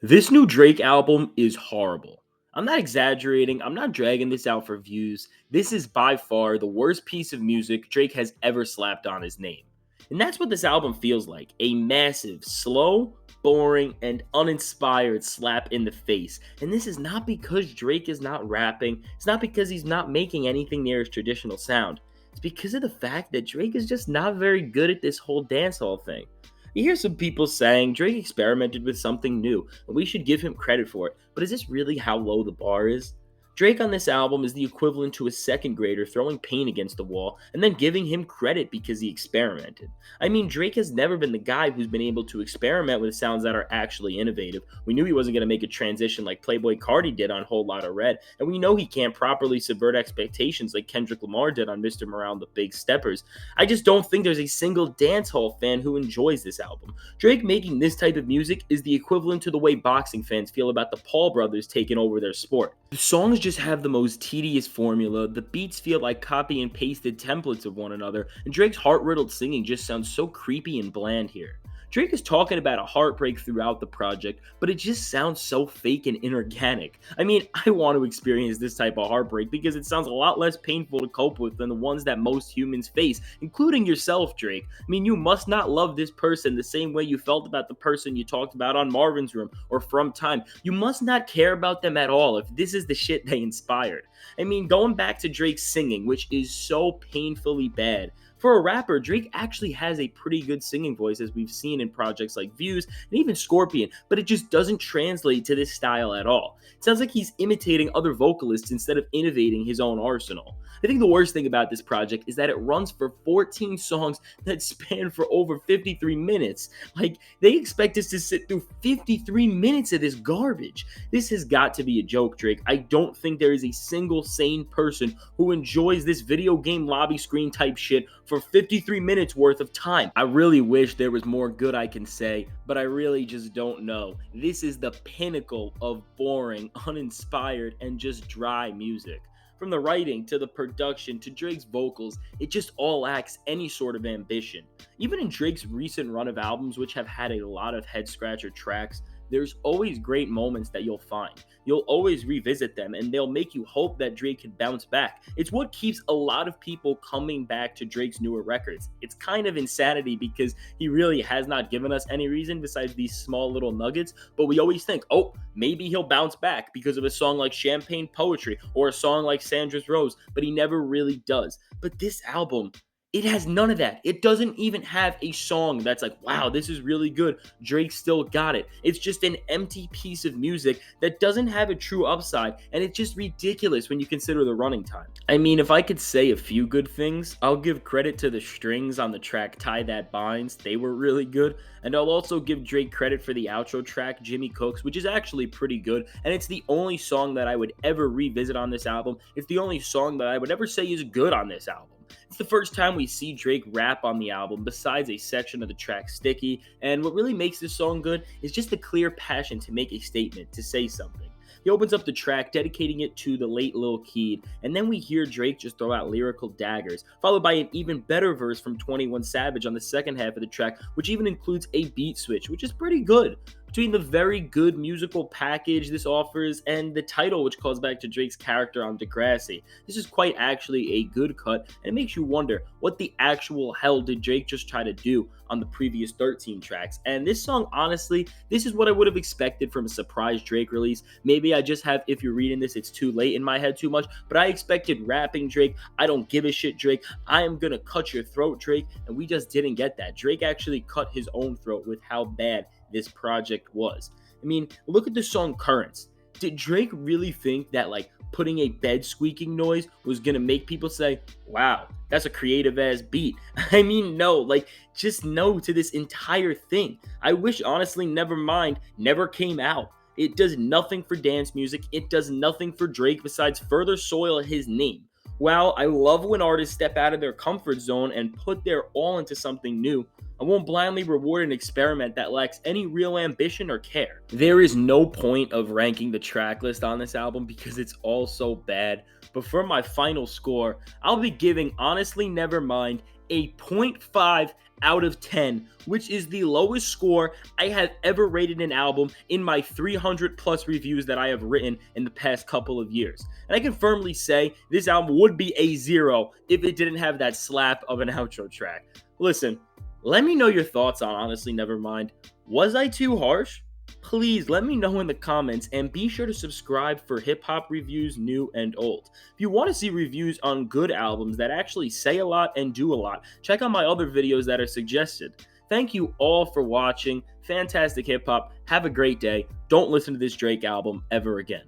This new Drake album is horrible. I'm not exaggerating. I'm not dragging this out for views. This is by far the worst piece of music Drake has ever slapped on his name. And that's what this album feels like, a massive, slow, boring, and uninspired slap in the face. And this is not because Drake is not rapping, it's not because he's not making anything near his traditional sound. It's because of the fact that Drake is just not very good at this whole dancehall thing. You hear some people saying Drake experimented with something new, and we should give him credit for it, but is this really how low the bar is? Drake on this album is the equivalent to a second grader throwing paint against the wall and then giving him credit because he experimented. I mean, Drake has never been the guy who's been able to experiment with sounds that are actually innovative. We knew he wasn't going to make a transition like Playboy Cardi did on Whole Lotta Red, and we know he can't properly subvert expectations like Kendrick Lamar did on Mr. Morale and the Big Steppers. I just don't think there's a single dancehall fan who enjoys this album. Drake making this type of music is the equivalent to the way boxing fans feel about the Paul brothers taking over their sport. The songs just have the most tedious formula, the beats feel like copy and pasted templates of one another, and Drake's heart-riddled singing just sounds so creepy and bland here. Drake is talking about a heartbreak throughout the project, but it just sounds so fake and inorganic. I mean, I want to experience this type of heartbreak because it sounds a lot less painful to cope with than the ones that most humans face, including yourself, Drake. I mean, you must not love this person the same way you felt about the person you talked about on Marvin's Room or From Time. You must not care about them at all if this is the shit they inspired. I mean, going back to Drake's singing, which is so painfully bad. For a rapper, Drake actually has a pretty good singing voice, as we've seen in projects like Views and even Scorpion, but it just doesn't translate to this style at all. It sounds like he's imitating other vocalists instead of innovating his own arsenal. I think the worst thing about this project is that it runs for 14 songs that span for over 53 minutes. Like, they expect us to sit through 53 minutes of this garbage. This has got to be a joke, Drake. I don't think there is a single sane person who enjoys this video game lobby screen type shit for 53 minutes worth of time. I really wish there was more good I can say, but I really just don't know. This is the pinnacle of boring, uninspired, and just dry music. From the writing to the production to Drake's vocals, it just all lacks any sort of ambition. Even in Drake's recent run of albums, which have had a lot of head scratcher tracks, there's always great moments that you'll find. You'll always revisit them and they'll make you hope that Drake can bounce back. It's what keeps a lot of people coming back to Drake's newer records. It's kind of insanity because he really has not given us any reason besides these small little nuggets, but we always think, oh, maybe he'll bounce back because of a song like Champagne Poetry or a song like Sandra's Rose, but he never really does. But this album, it has none of that. It doesn't even have a song that's like, wow, this is really good. Drake still got it. It's just an empty piece of music that doesn't have a true upside, and it's just ridiculous when you consider the running time. I mean, if I could say a few good things, I'll give credit to the strings on the track Tie That Binds. They were really good. And I'll also give Drake credit for the outro track, Jimmy Cooks, which is actually pretty good. And it's the only song that I would ever revisit on this album. It's the only song that I would ever say is good on this album. It's the first time we see Drake rap on the album besides a section of the track Sticky, and what really makes this song good is just the clear passion to make a statement, to say something. He opens up the track, dedicating it to the late Lil Keed, and then we hear Drake just throw out lyrical daggers, followed by an even better verse from 21 Savage on the second half of the track, which even includes a beat switch, which is pretty good. Between the very good musical package this offers and the title, which calls back to Drake's character on Degrassi, this is quite actually a good cut, and it makes you wonder, what the actual hell did Drake just try to do on the previous 13 tracks? And this song, honestly, this is what I would have expected from a surprise Drake release. Maybe I just have, if you're reading this, it's too late in my head too much, but I expected rapping Drake, I don't give a shit Drake, I am gonna cut your throat Drake, and we just didn't get that. Drake actually cut his own throat with how bad this project was. I mean, look at the song Currents. Did Drake really think that like putting a bed squeaking noise was gonna make people say, wow, that's a creative ass beat? I mean, no, like just no to this entire thing. I wish honestly Nevermind never came out. It does nothing for dance music. It does nothing for Drake besides further soil his name. While I love when artists step out of their comfort zone and put their all into something new, I won't blindly reward an experiment that lacks any real ambition or care. There is no point of ranking the track list on this album because it's all so bad, but for my final score, I'll be giving Honestly Nevermind a 0.5 out of 10, which is the lowest score I have ever rated an album in my 300 plus reviews that I have written in the past couple of years. And I can firmly say this album would be a 0 if it didn't have that slap of an outro track. Listen, let me know your thoughts on Honestly Nevermind. Was I too harsh? Please let me know in the comments, and be sure to subscribe for hip hop reviews, new and old. If you want to see reviews on good albums that actually say a lot and do a lot, check out my other videos that are suggested. Thank you all for watching. Fantastic hip hop. Have a great day. Don't listen to this Drake album ever again.